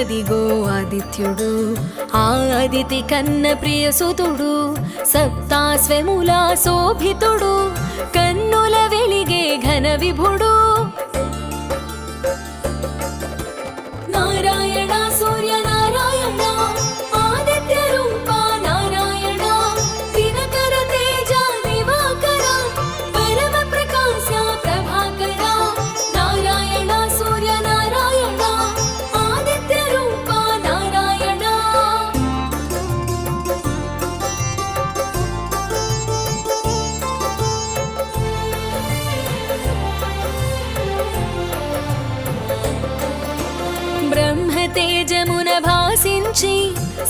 అదిగో ఆదిత్యుడు ఆ అదితి కన్న ప్రియసుతుడు సప్తాస్వముల శోభితుడు కన్నుల వెలిగే ఘన విభుడు నారాయణ సూర్య నారాయణ ఆదిత్య రూప నారాయణ దినకర తేజ దివాకర పరమ ప్రకాశ ప్రభాకర నారాయణ సూర్య నారాయణ ఆదిత్య రూప నారాయణ బ్రహ్మతేజమున భాసించి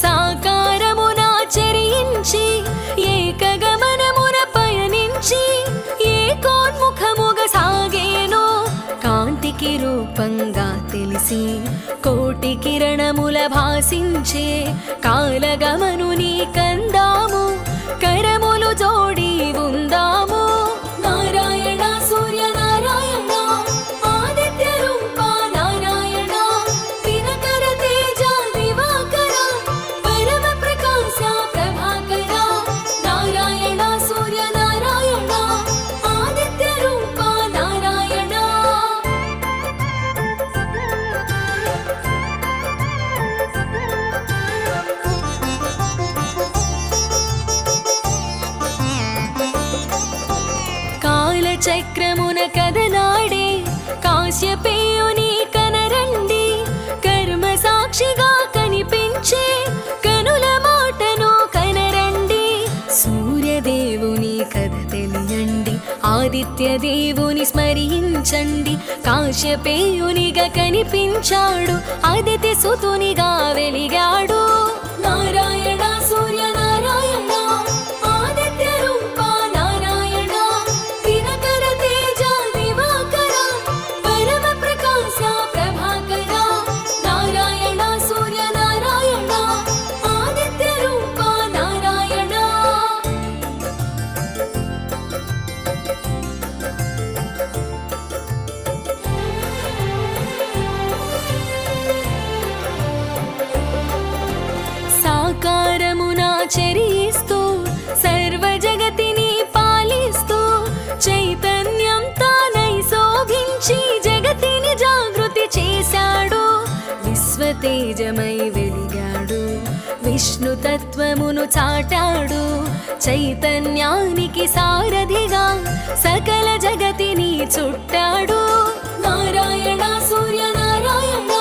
సాకారమున చరించి ఏకగమనమున పయనించి ఏకోన్ముఖముగ సాగేను కాంతికి రూపంగా తెలిసి కోటి కిరణముల భాసించే కాలగమనుని కందాము కరములు జోడి ఉందాము నారాయణ సూర్య నారాయణ ఆదిత్య రూప నారాయణ దినకర తేజ దివాకర పరమ ప్రకాశ ప్రభాకర నారాయణ సూర్య నారాయణ ఆదిత్య రూప నారాయణ కాలచక్రమున కదలాడే కాశ్యపేయుని కనరండి కర్మ సాక్షిగా కనిపించే కనుల మాటను కనరండి సూర్యదేవుని కథ తెలియండి ఆదిత్య దేవుని స్మరించండి కాశ్యపేయునిగా కనిపించాడు అదితి సుతునిగా వెలిగాడు నారాయణ సూర్య నారాయణ ఆదిత్య రూప నారాయణ దినకర తేజ దివాకర పరమ ప్రకాశ ప్రభాకర నారాయణ సూర్య నారాయణ ఆదిత్య రూప నారాయణ సాకారమున చరిస్తూ సర్వ జగతిని పాలిస్తూ చైతన్యం తానై శోభించి జగతిని జాగృతి చేశాడు విశ్వతేజమై వెలిగాడు విష్ణు తత్వమును చాటాడు చైతన్యానికి సారథిగా సకల జగతిని చుట్టాడు నారాయణ సూర్య నారాయణ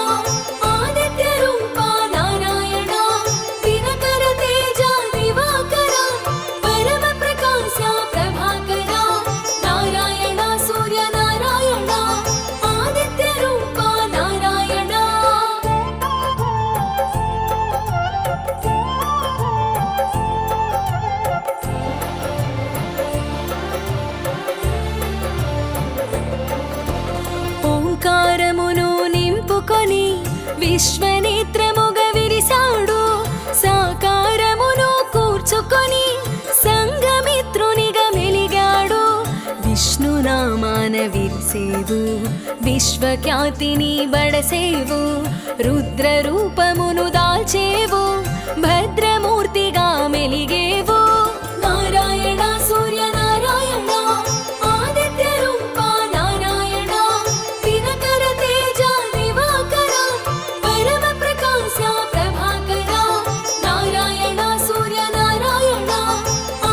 ఆదిత్య రూప నారాయణ దినకర తేజ దివాకర పరమ ప్రకాశ ప్రభాకర నారాయణ సూర్య నారాయణ ఆదిత్య రూప నారాయణ ఓంకారమును నింపుకొని విశ్వనేత్రముగ విరిసాడు సాకారమును కూర్చుకొని సంగమిత్రునిగా మెలిగాడు విష్ణునామాన విరిసేవు విశ్వఖ్యాతిని బడసేవు రుద్ర రూపమును దాల్చేవు భద్రమూర్తిగా మెలిగేవు నారాయణ సూర్య నారాయణ ఆదిత్య రూప నారాయణ దినకర తేజ దివాకర పరమ ప్రకాశ ప్రభాకర నారాయణ సూర్య నారాయణ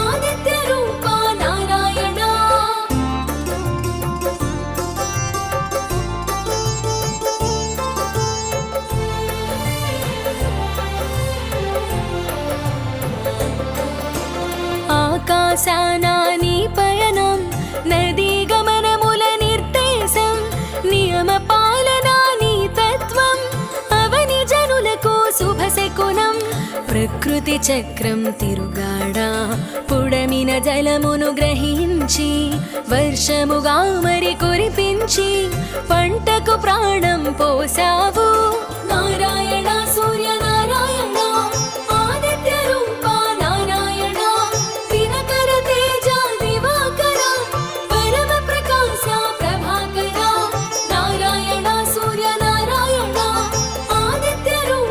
ఆదిత్య రూప నారాయణ ఆకాశాన నీ పయనం నదీ గమనముల నిర్దేశం నియమ పాలన నీ తత్వం అవని జనులకు శుభశకునం ప్రకృతి చక్రం తిరుగాడా పుడమిన జలమును గ్రహించి వర్షముగా మరి కురిపించి పంటకు ప్రాణం పోసావు నారాయణ సూర్య నారాయణ ఆదిత్య రూప నారాయణ దినకర తేజ దివాకర పరమ ప్రకాశ ప్రభాకర నారాయణ సూర్య నారాయణ ఆదిత్య రూప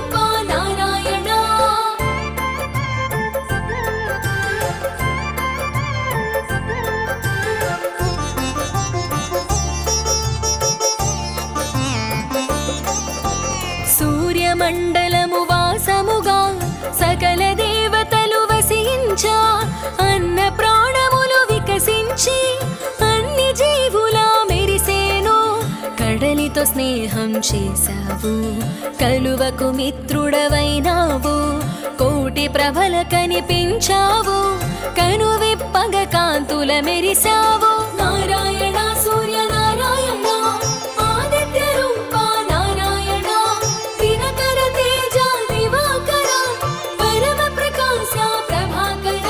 స్నేహం చేశావు, కలువకు మిత్రుడవైనావు, కోటి ప్రభల కనిపించావు, కనువిప్పగ కాంతుల మెరిశావు. నారాయణ సూర్య నారాయణ, ఆదిత్య రూప నారాయణ, దినకర తేజ దివాకర, పరమ ప్రకాశ ప్రభాకర.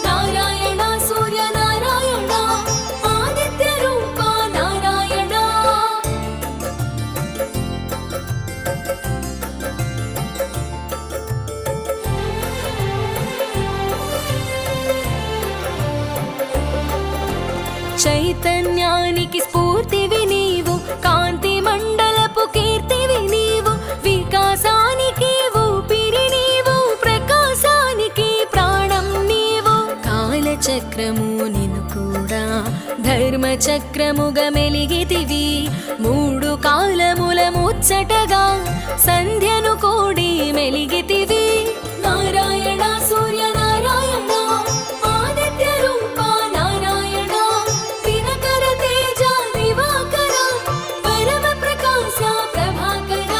నారాయణ సూర్య నారాయణ, ఆదిత్య రూప నారాయణ. చైతన్యానికి స్ఫూర్తివి నీవు, కాంతి మండలపు కీర్తివి నీవు, వికాసానికి ఊపిరి నీవు, ప్రకాశానికి ప్రాణం నీవు. కాలచక్రము నిన్ను కూడా ధర్మచక్రముగా మెలిగితివి, మూడు కాలముల ముచ్చటగా సంధ్యను కూడి మెలిగితివి. నారాయణ సూర్య నారాయణ, ఆదిత్య రూప నారాయణ, దినకర తేజ దివాకర, పరమ ప్రకాశ ప్రభాకర.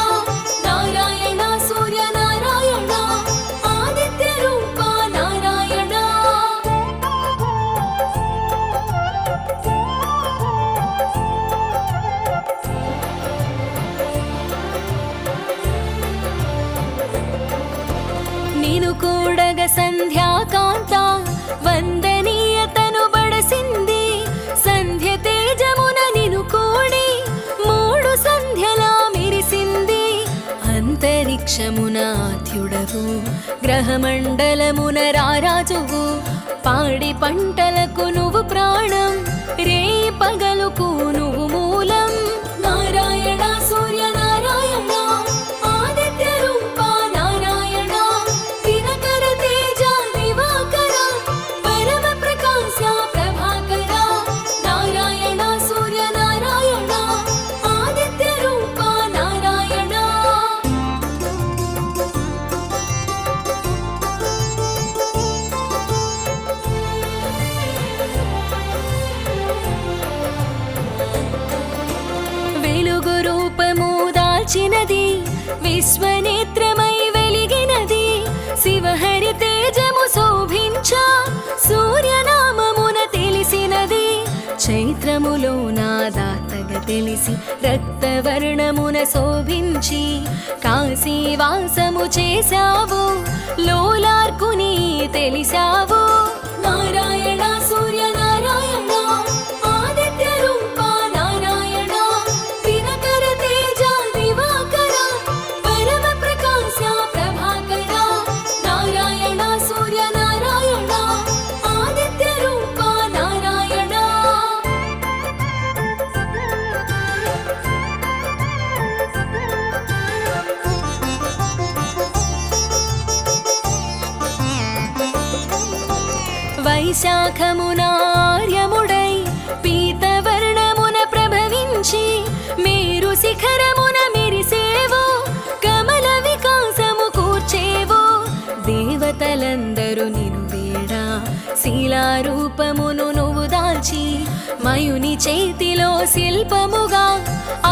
నారాయణ సూర్య నారాయణ, ఆదిత్య రూప నారాయణ. నిను కూడగ సంధ్యాకాంత, వందనీయతను బడసింది, సంధ్య తేజమున నిను కూడి మూడు సంధ్యలా మెరిసింది. అంతరిక్షమున ఆద్యుడవు, గ్రహమండలమున రారాజువు, పాడి పంటలకు నువ్వు ప్రాణం, రే పగలుకు నువ్వు మూలం. నారాయణ సూర్య నారాయణ, ఆదిత్య రూప నారాయణ, దినకర తేజ దివాకర, పరమ ప్రకాశ ప్రభాకర. నారాయణ సూర్య నారాయణ, ఆదిత్య రూప నారాయణ. వెలుగు రూపము దాల్చినది, విశ్వనేత్రమై వెలిగినది, శివహరి తేజము శోభించ, సూర్యనామమున తెలిసినది. చైత్రములో నా దాతగా తెలిసి, రక్తవర్ణమున శోభించి, కాశీవాసము చేశావు, లోలార్కుని తెలిసావు. నారాయణ సూర్య నారాయణ, ఆదిత్య రూప నారాయణ, దినకర తేజ దివాకర, పరమ ప్రకాశ ప్రభాకర. నారాయణ సూర్య నారాయణ, ఆదిత్య రూప నారాయణ. వైశాఖమున ఆర్యముడై, పీతవర్ణమున ప్రభవించి, మేరు శిఖరమున మెరిసేవో, కమల వికాసము కూర్చేవో. దేవతలందరూ నిను వేడా, శిలారూపమును నువ్వు దాల్చి, మయుని చేతిలో శిల్పముగా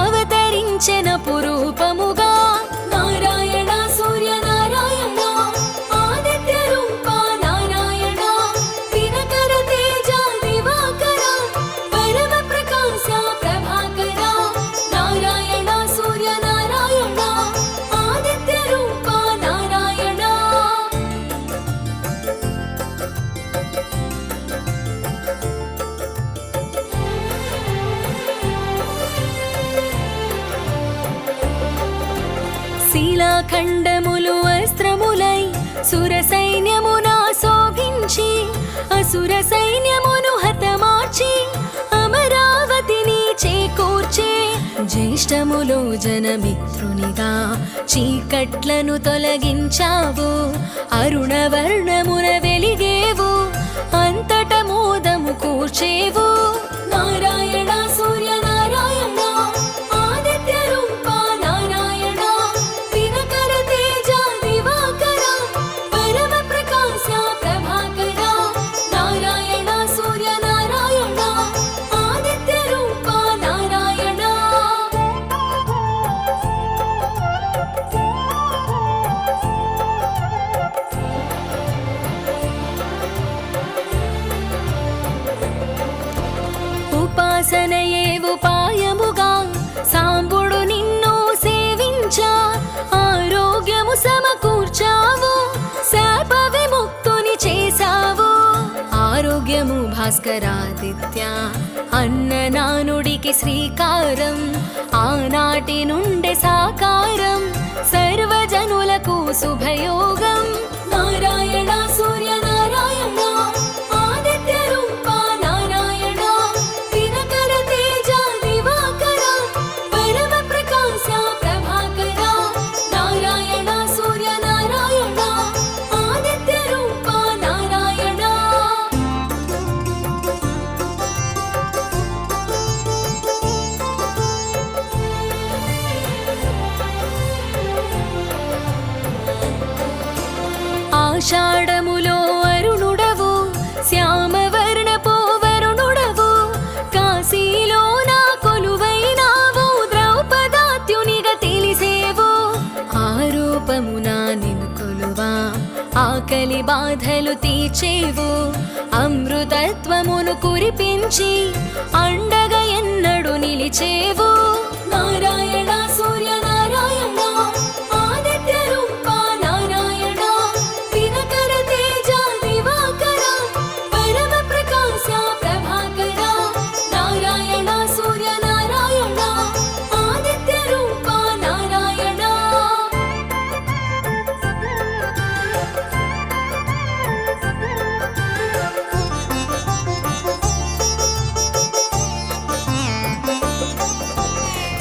అవతరించెన పురూపముగా. నారాయణ సూర్య నారాయణ, ఆదిత్య రూప నారాయణ, దినకర తేజ దివాకర, పరమ ప్రకాశ ప్రభాకర. నారాయణ సూర్య నారాయణ, ఆదిత్య రూప నారాయణ. శిలాఖండములు అస్త్రములై, సుర సైన్యమున శోభించి, అసుర సైన్యమును హతమార్చి, అమరావతిని చేకూర్చే. జ్యేష్ఠములో జనమిత్రునిగా చీకట్లను తొలగించావు, అరుణవర్ణమున వెలిగేవు, అంతట మోదము కూర్చేవు. నారాయణ సూర్య నారాయణ, ఆదిత్య రూప నారాయణ, దినకర తేజ దివాకర, పరమ ప్రకాశ ప్రభాకర. నారాయణ సూర్య నారాయణ, ఆదిత్య రూప నారాయణ. ఉపాసనయే ఉపాయముగా సాంబుడు నిన్ను సేవించా ఆరోగ్యము సమకూర్చావు శాప విముక్తుని చేశావు ఆరోగ్యము భాస్కరాదిత్య అన్ననానుడికి శ్రీకారం ఆనాటి నుండే సాకారం సర్వజనులకు శుభయోగం నారాయణ సూర్య నారాయణ ఆదిత్య రూప నారాయణ దినకర తేజ దివాకర పరమ ప్రకాశ ప్రభాకర నారాయణ సూర్య నారాయణ ఆదిత్య రూప నారాయణ ఆషాఢములో అరుణుడవు శ్యామవర్ణపు వరుణుడవు కాశీలో నా కొలువైనావు ద్రౌపదాత్యునిగా తెలిసేవు ఆరూపమునా నిన్ను కొలువా ఆకలి బాధలు తీర్చేవు అమృతత్వమును కురిపించి అండగా ఎన్నడు నిలిచేవు నారాయణ సూర్య నారాయణ ఆదిత్య రూప నారాయణ దినకర తేజ దివాకర పరమ ప్రకాశ ప్రభాకర నారాయణ సూర్య నారాయణ ఆదిత్య రూప నారాయణ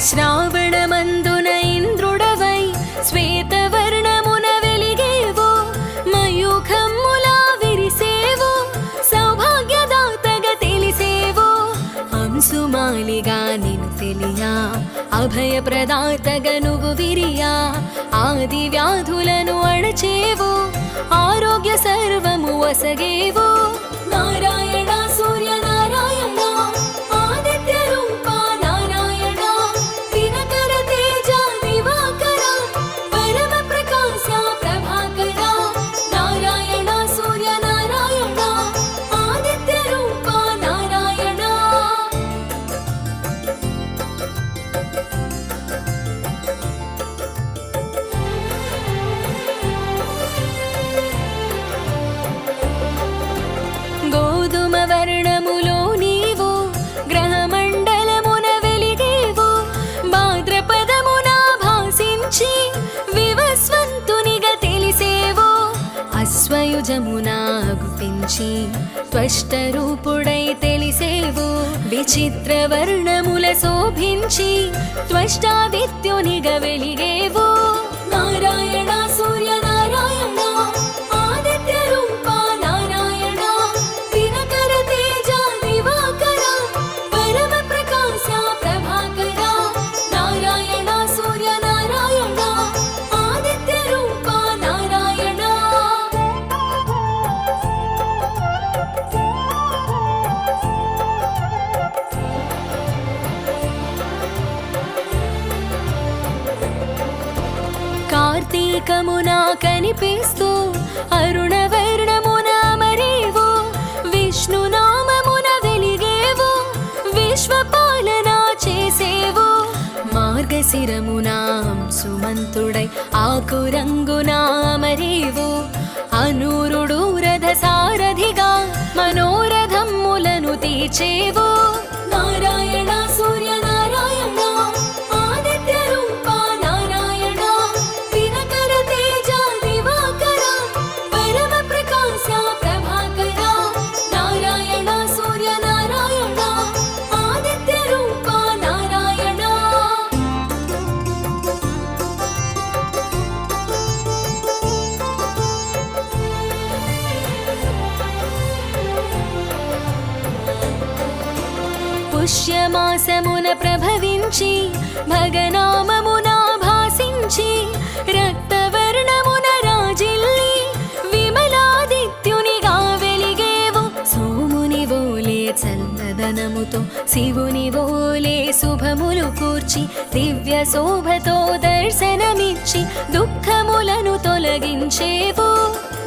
శ్రావణమందున ఇంద్రుడవై శ్వేతవర్ణమున వెలిగేవు మయూఖమ్ములా విరిసేవు సౌభాగ్యదాతగా తెలిసేవు అంశుమాలిగా నిన్ను తెలియా అభయప్రదాతగా నువ్వు విరియా ఆది వ్యాధులను అణచేవు ఆరోగ్య సర్వము వసగేవు నారాయణ సూర్య నారాయణ ఆదిత్య రూప నారాయణ దినకర తేజ దివాకర పరమ ప్రకాశ ప్రభాకర నారాయణ సూర్య నారాయణ ఆదిత్య రూప నారాయణ గోధుమ వర్ణములో నీవు గ్రహమండలమున వెలిగేవు భాద్రపదమున భాసించి వివస్వంతునిగా తెలిసేవు అశ్వయుజమున గుపించి త్వష్ట రూపుడై తెలిసేవు విచిత్ర వర్ణముల శోభించి త్వష్టాదిత్యునిగా వెలిగేవు నారాయణ సూర్య నారాయణ ఆదిత్య రూప నారాయణ దినకర తేజ దివాకర పరమ ప్రకాశ ప్రభాకర నారాయణ సూర్య నారాయణ ఆదిత్య రూప నారాయణ కార్తీకమున కనిపిస్తూ అరుణవర్ణమున మరేవు విష్ణునామమున వెలిగేవు విశ్వపాలన చేసేవు మార్గశిరమున సుమంతుడై ఆకురంగున మరేవు అనూరుడు రథ సారథిగా మనోరథమ్ములను తీర్చేవు నారాయణ సూర్య నారాయణ ఆదిత్య రూప నారాయణ దినకర తేజ దివాకర పరమ ప్రకాశ ప్రభాకర నారాయణ సూర్య నారాయణ ఆదిత్య రూప నారాయణ పుష్యమాసమున ప్రభవించి భగనామమున భాసించి రక్తవర్ణమున రాజిల్లి విమలాదిత్యునిగా వెలిగేవు సోముని వోలే చల్లదనముతో శివుని వోలే శుభములు కూర్చి దివ్య శోభతో దర్శనమిచ్చి దుఃఖములను తొలగించేవు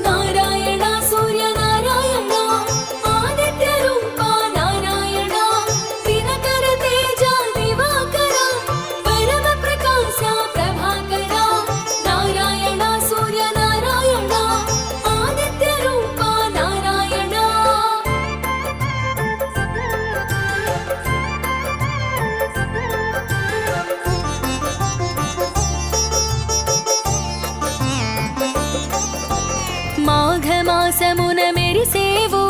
నారాయణ సూర్య నారాయణ ఆదిత్య రూప నారాయణ దినకర ఆకాశమున మెరిసేవు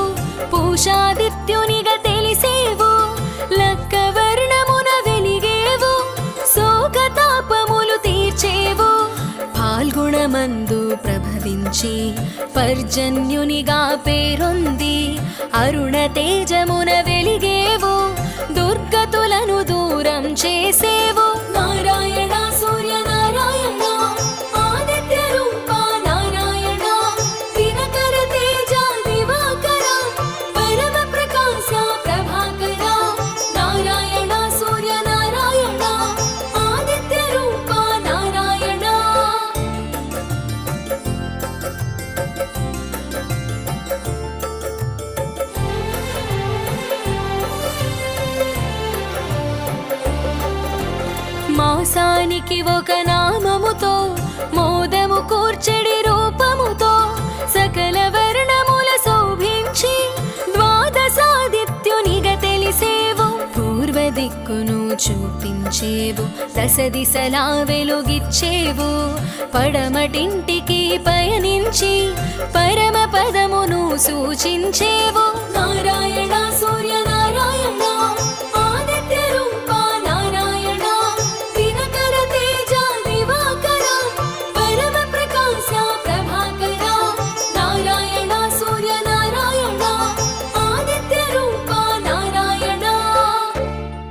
పూషాదిత్యునిగా తెలిసేవు లక్కవర్ణమున వెలిగేవు శోకతాపములు తీర్చేవు పాల్గొణమందు ప్రభవించి పర్జన్యునిగా పేరొంది అరుణ తేజమున వెలిగేవు దుర్గతులను దూరం చేసేవు నారాయణ సూర్య నారాయణ ఆదిత్య రూప నారాయణ దినకర తేజ దివాకర పరమ ప్రకాశ ప్రభాకర నారాయణ సూర్య నారాయణ ఆదిత్య రూప నారాయణ మాసానికి ఒక నామముతో మోదము కూర్చెడి రూపముతో సకల వర్ణముల శోభించి ద్వాదశాదిత్యునిగా తెలిసేవు పూర్వ దిక్కును చూపించేవు దశ దిశలా వెలుగిచ్చేవు పడమటింటికి పయనించి పరమ పదమును సూచించేవు నారాయణ సూర్య